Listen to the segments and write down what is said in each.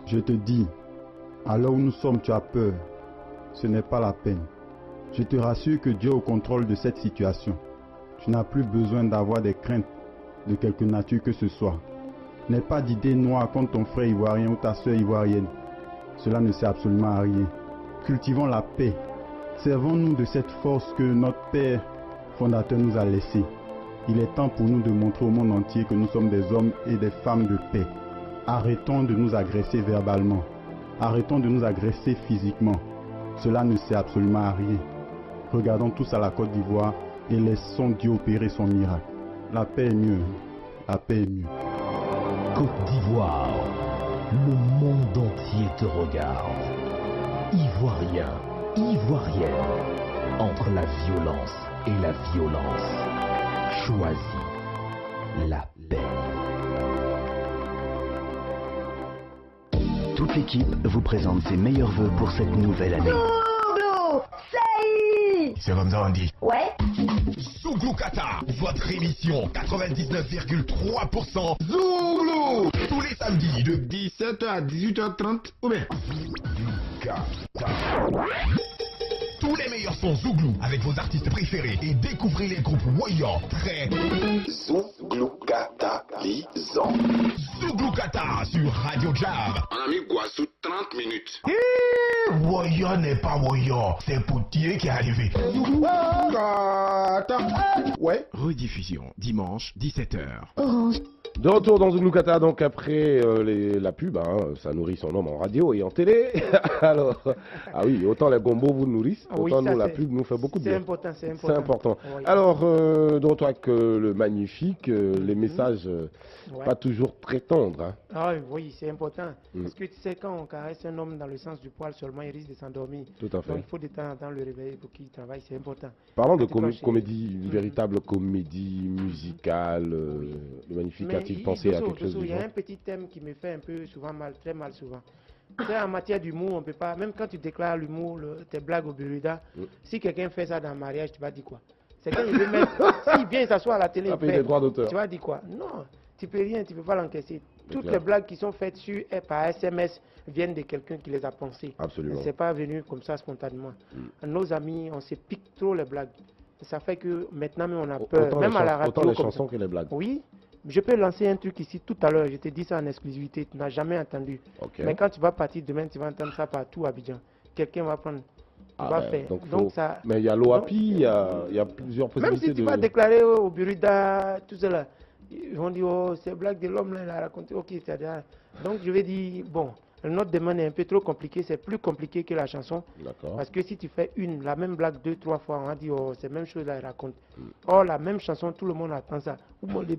Je te dis, à l'heure où nous sommes, tu as peur. Ce n'est pas la peine. Je te rassure que Dieu est au contrôle de cette situation. Tu n'as plus besoin d'avoir des craintes de quelque nature que ce soit. N'aie pas d'idées noires contre ton frère ivoirien ou ta soeur ivoirienne. Cela ne sert absolument à rien. Cultivons la paix. Servons-nous de cette force que notre Père fondateur nous a laissée. Il est temps pour nous de montrer au monde entier que nous sommes des hommes et des femmes de paix. Arrêtons de nous agresser verbalement. Arrêtons de nous agresser physiquement. Cela ne sert absolument à rien. Regardons tous à la Côte d'Ivoire et laissons Dieu opérer son miracle. La paix est mieux. La paix est mieux. Côte d'Ivoire, le monde entier te regarde. Ivoirien, Ivoirienne, entre la violence et la violence, choisis la paix. Toute l'équipe vous présente ses meilleurs vœux pour cette nouvelle année. Zouglou, Saï. C'est comme ça on dit. Ouais. Zouglou Kata, votre émission 99,3% Zouglou. Tous les samedis de 17h à 18h30 ou bien Zouglou Kata. Tous les meilleurs sons Zouglou avec vos artistes préférés et découvrez les groupes voyants très Zouglou Kata Lison. Zouglou Kata sur Radio Jam. On a mis Guassou 30 minutes. Voyant n'est pas voyant, c'est Poutier qui est arrivé. Zouglou Kata. Ouais. Rediffusion dimanche 17h. Orange. De retour dans Zouglou Kata, donc après la pub, hein, ça nourrit son homme en radio et en télé. Alors, ah oui, autant les gombos vous nourrissent, autant nous, la pub nous fait beaucoup de bien. C'est important, c'est important. C'est important. Oui. Alors, de retour avec le magnifique, les messages pas toujours très tendres. Hein. Ah oui, c'est important. Parce que tu sais, quand on caresse un homme dans le sens du poil seulement, il risque de s'endormir. Tout à fait. Donc il faut de temps en temps le réveiller pour qu'il travaille, c'est important. Parlons de comédie, une véritable comédie musicale, le magnifique a-t-il pensé à quelque chose Il y a un petit thème qui me fait un peu souvent mal, très mal souvent. Tu sais, en matière d'humour, on peut pas, même quand tu déclares l'humour, tes blagues au Burida, si quelqu'un fait ça dans le mariage, tu vas dire quoi? C'est quand il veut mettre, s'il vient s'asseoir à la télé, tu vas dire quoi? Non, tu peux rien, tu peux pas l'encaisser. Toutes les blagues qui sont faites par SMS viennent de quelqu'un qui les a pensées. Absolument. C'est pas venu comme ça spontanément. Nos amis, on se pique trop les blagues. Ça fait que maintenant, même on a peur. Autant même à la radio. Autant les chansons que les blagues. Oui. Je peux lancer un truc ici tout à l'heure, je te dis ça en exclusivité, tu n'as jamais entendu. Okay. Mais quand tu vas partir demain, tu vas entendre ça partout à Abidjan. Quelqu'un va prendre, va faire. Donc ça... Mais il y a l'OAPI, il y a plusieurs possibilités. Même si tu vas déclarer au Burida, tout cela, ils vont dire, oh, c'est blague de l'homme, là, il a raconté, ok, c'est-à-dire. Donc je vais dire, bon, notre demande est un peu trop compliquée, c'est plus compliqué que la chanson. Parce que si tu fais la même blague 2-3 fois, on va dire, oh, c'est la même chose là, il raconte. Or, la même chanson, tout le monde attend ça. Les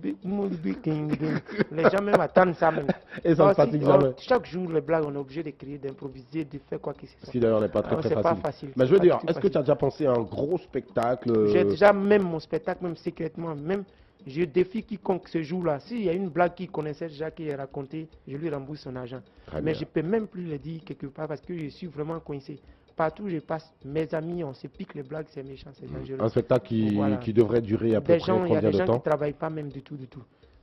gens même attendent ça même. Et ça ne fatigue jamais. Chaque jour, les blagues, on est obligé d'écrire, d'improviser, de faire quoi que ce soit. Ce qui d'ailleurs n'est pas très facile. Mais je veux dire, est-ce que tu as déjà pensé à un gros spectacle? J'ai déjà même mon spectacle, même secrètement, même... Je défie quiconque ce jour-là. S'il y a une blague qu'il connaissait déjà, qui est racontée, je lui rembourse son argent. Mais je ne peux même plus le dire quelque part parce que je suis vraiment coincé. Partout où je passe, mes amis, on se pique les blagues, c'est méchant, c'est dangereux. Un spectacle qui devrait durer à peu près combien de temps? Il y a des gens qui ne travaillent pas même du tout.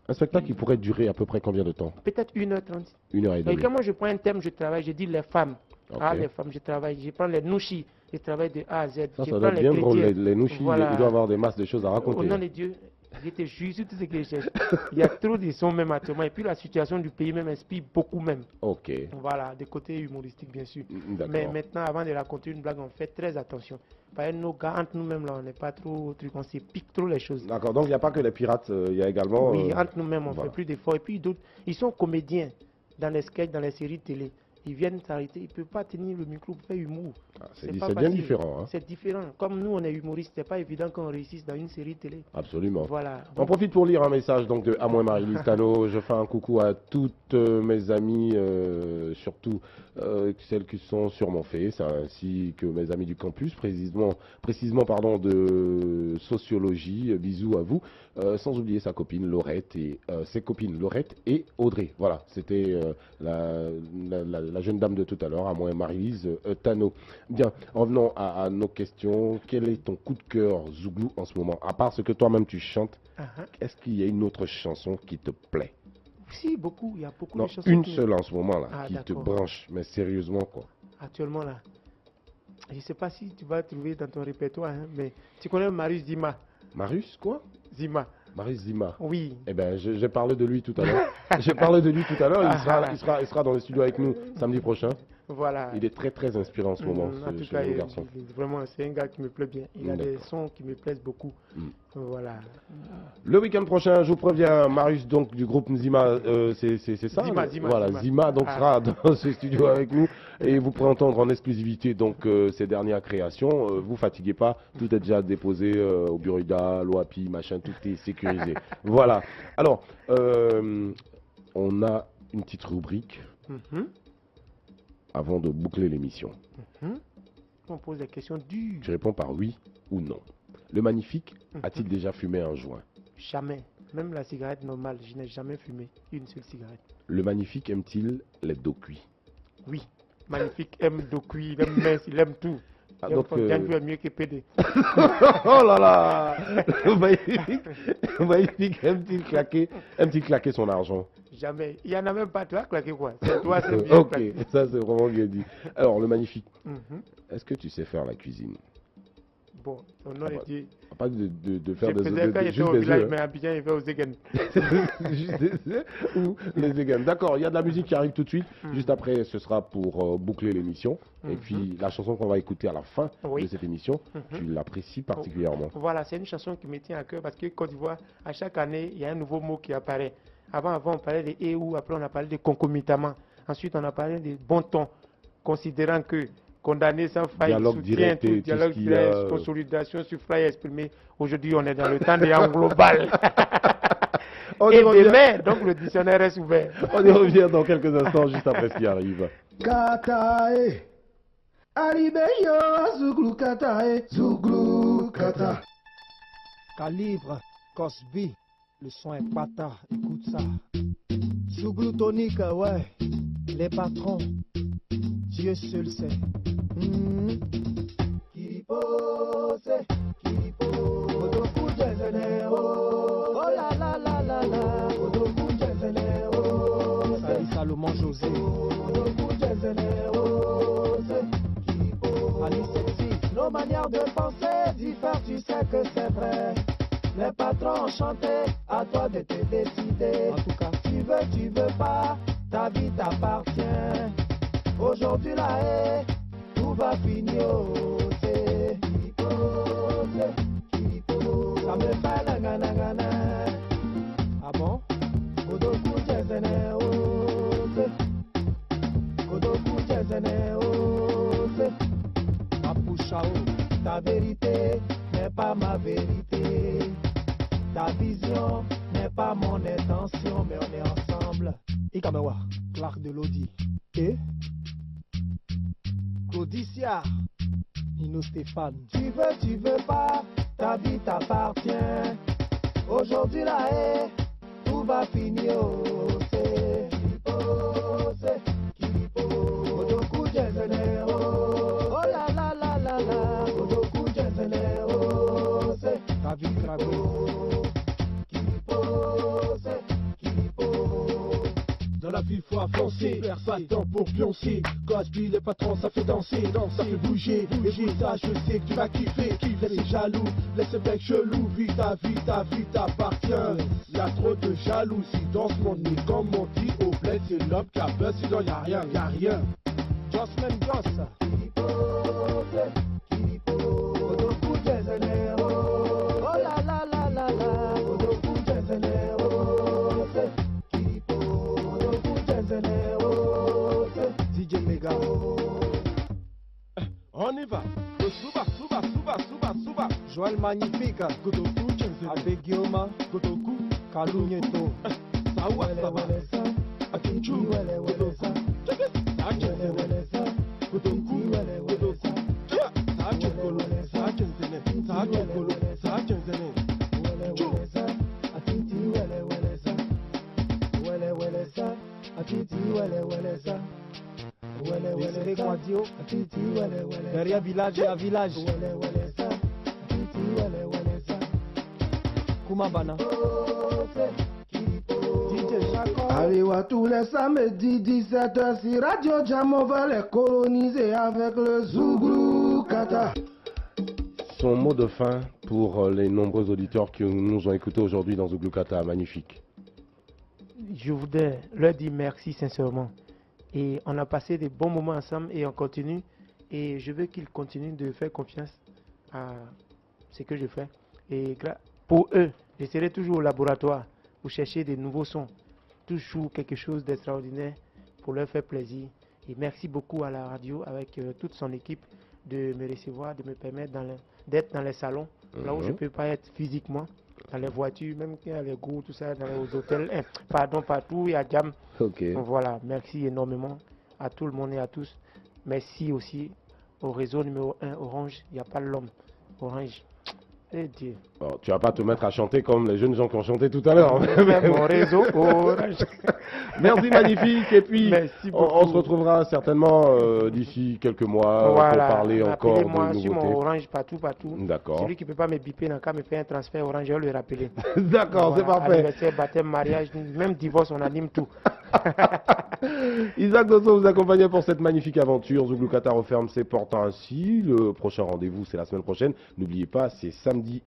Un spectacle qui pourrait durer à peu près combien de temps? Peut-être 1h30. 1h30. Et quand moi je prends un thème, je travaille, je dis les femmes. Ah, les femmes, je travaille. Je prends les nouchis, je travaille de A à Z. Ça doit être bien drôle, les nouchis, voilà. Il doit avoir des masses de choses à raconter. Au nom de Dieu. Je te jure sur tout ce que je cherche. Il y a trop de sons même actuellement. Et puis la situation du pays même inspire beaucoup même. Ok. Voilà, des côtés humoristiques bien sûr. Mais maintenant, avant de raconter une blague, on fait très attention. Parce que nos gars, entre nous-mêmes, là, on n'est pas trop truc, on se pique trop les choses. D'accord, donc il n'y a pas que les pirates, il y a également... Oui, entre nous-mêmes, on fait plus d'efforts. Et puis d'autres, ils sont comédiens dans les sketchs, dans les séries de télé. Ils viennent s'arrêter, ils ne peuvent pas tenir le micro pour faire humour. C'est bien différent. Hein. C'est différent. Comme nous, on est humoriste, c'est pas évident qu'on réussisse dans une série télé. Absolument. Voilà. On profite pour lire un message donc, de À moi Marie-Lise Tano. Je fais un coucou à toutes mes amies, surtout celles qui sont sur mon Face, ainsi que mes amis du campus, précisément de sociologie. Bisous à vous. Sans oublier sa copine Laurette et ses copines Laurette et Audrey. Voilà, c'était la jeune dame de tout à l'heure, à moi Marie-Lise Tano. Bien, revenons à nos questions. Quel est ton coup de cœur Zouglou en ce moment? À part ce que toi-même tu chantes, est-ce qu'il y a une autre chanson qui te plaît? Si, beaucoup. Il y a beaucoup Non, de chansons. une seule en ce moment là, Ah, qui te d'accord. branche, mais sérieusement quoi. Actuellement là. Je ne sais pas si tu vas trouver dans ton répertoire, hein, mais tu connais Marius Zima. Marius quoi? Zima. Marius Zima. Oui. Eh ben, j'ai parlé de lui tout à l'heure. J'ai parlé de lui tout à l'heure. Il sera dans le studio avec nous samedi prochain. Voilà. Il est très très inspiré en ce moment, En tout ce cas, jeune garçon. vraiment, c'est un gars qui me plaît bien. Il a des D'accord. sons qui me plaisent beaucoup. Voilà. Le week-end prochain, je vous préviens, Marius donc du groupe Nzima, c'est ça. Zima, voilà, Zima. Zima donc Ah. sera dans ce studio avec nous et vous pourrez entendre en exclusivité donc ses dernières créations. Vous fatiguez pas, tout est déjà déposé au Burida, l'OAPI, machin, tout est sécurisé. Voilà. Alors, on a une petite rubrique Mhm. avant de boucler l'émission. Mhm. On pose des questions dures. Tu réponds par oui ou non. Le magnifique a-t-il déjà fumé un joint? Jamais. Même la cigarette normale, je n'ai jamais fumé une seule cigarette. Le magnifique aime-t-il les dos cuits? Oui. Magnifique, aime Dokui, il aime mince, il aime tout. Ah, Il aime donc, Fontaine, mieux que PD. Oh là là. Le magnifique aime-t-il claquer son argent? Jamais. Il n'y en a même pas. Tu as claqué quoi? C'est toi, c'est bien Ok, claqué. ça c'est vraiment bien dit. Alors, le magnifique, Mhm. est-ce que tu sais faire la cuisine? Bon, au nom de Dieu. Pas de faire Je des faisais quand j'étais juste au des village, œufs, mais à Abidjan, il fait aux Egen. Juste des œufs ou les véganes. D'accord, il y a de la musique qui arrive tout de suite. Juste après, ce sera pour boucler l'émission. Et puis, la chanson qu'on va écouter à la fin Oui. de cette émission, tu l'apprécies particulièrement. Voilà, c'est une chanson qui me tient à cœur parce que Côte d'Ivoire, à chaque année, il y a un nouveau mot qui apparaît. Avant, on parlait de EU, après on a parlé de concomitamment. Ensuite, on a parlé de bon ton, considérant que condamné sans faille, Dialogue soutien, direct et tout, tout dialogue ce qui direct, a- consolidation, suffrage exprimé. Aujourd'hui, on est dans le temps des en global. On Et y revient. demain, donc le dictionnaire reste ouvert. On y revient dans quelques instants, juste après ce qui arrive. Katae, Alibeyo, Zouglou Katae, Zouglou Kata. Calibre, Cosby, le son est pata, écoute ça. Zouglou tonique, ouais, les patrons, Dieu seul sait. Kiripose, Kiripo, Odoku Jezenero, oh la la la la la, Odoku Jezenero, Salut Salomon José, Odoku Jezenero, Kiripo, Ali Sexy, nos manières de penser diffèrent, tu sais que c'est vrai. Les patrons ont chanté, à toi de te décider. en tout cas, Tu veux pas, ta vie t'appartient. Aujourd'hui la haie, tout va finir. C'est ça me fait la gana gana. ah bon? Kodoku Jezene ose. Kodoku Jezene ose. Apouchao, Ta vérité n'est pas ma vérité. Ta vision n'est pas mon intention, mais on est ensemble. Ikamewa, Clark de Lodi, et Claudicia, Nino Stéphane, Tu veux pas, ta vie t'appartient. Aujourd'hui la haie, tout va finir. C'est Kiripo, Odoku Jezenero. Oh la la la la la, Odoku Jezenero. C'est ta vie Crago, Kiripo, c'est Kiripo. Dans la ville faut avancer, pas de temps pour pioncer. Cosby les patrons ça fait danser, ça fait bouger. Écoute ça, je sais que tu vas kiffer. Laisse les jaloux, laisse les mecs chelous. Ta vie t'appartient. Y'a trop de jalousie dans ce monde, mais comme on dit au bled, c'est l'homme qui a peur, sinon y'a rien. Jossman Joss, Odoku Jezenero. Oh la la la la la, Odoku Jezenero. C'est Kiripo, Odoku Jezenero. C'est DJ Mega, On y va. Souba. Joël Magnifique, Godoku, Chenzene. Abbé Guillaume, Godoku, Kalou Nieto, Sawa, Wele Saba. wele sa, Akinchu, wele wele sa, wele wele sa, Godoku, wele wele sa, Sachokolo, Sachenzene, Sachokolo, Sachenzene. wele wele sa, atiti wele wele sa, wele wele sa, atiti wele wele sa, wele Desiré wele sa, Guadio, atiti wele wele sa, derrière village et à village, wele wele sa, atiti wele wele sa. Kumabana, Oh, c'est Kiripo. DJ Allez, tous les samedis 17h si Radio Jam, on va les coloniser avec le Zouglou Kata. Son mot de fin pour les nombreux auditeurs qui nous ont écoutés aujourd'hui dans Zouglou Kata, magnifique. Je voudrais leur dire merci sincèrement. Et on a passé des bons moments ensemble et on continue. Et je veux qu'ils continuent de faire confiance à ce que je fais. Et pour eux, je serai toujours au laboratoire pour chercher des nouveaux sons. Toujours quelque chose d'extraordinaire pour leur faire plaisir. Et merci beaucoup à la radio avec toute son équipe de me recevoir, de me permettre d'être dans les salons, là où je ne peux pas être physiquement, dans les voitures, même dans les goûts, tout ça, dans les hôtels, pardon, partout, il y a Jam. Okay. Donc voilà, merci énormément à tout le monde et à tous. Merci aussi au réseau numéro 1, Orange, il n'y a pas l'homme, Orange. Eh Dieu. Bon, tu vas pas te mettre à chanter comme les jeunes gens qui ont chanté tout à l'heure. Mon réseau Orange. Merci magnifique et puis on se retrouvera certainement d'ici quelques mois voilà, pour parler encore de moi nouveautés. Sur mon Orange partout. D'accord. Celui qui ne peut pas me biper n'a qu'à me faire un transfert Orange, je vais le rappeler. D'accord, voilà, c'est parfait. Anniversaire, baptême, mariage, même divorce, on anime tout. Isaac Dosso vous accompagnait pour cette magnifique aventure. Zouglou Kata referme ses portes ainsi. Le prochain rendez-vous, c'est la semaine prochaine. N'oubliez pas, c'est samedi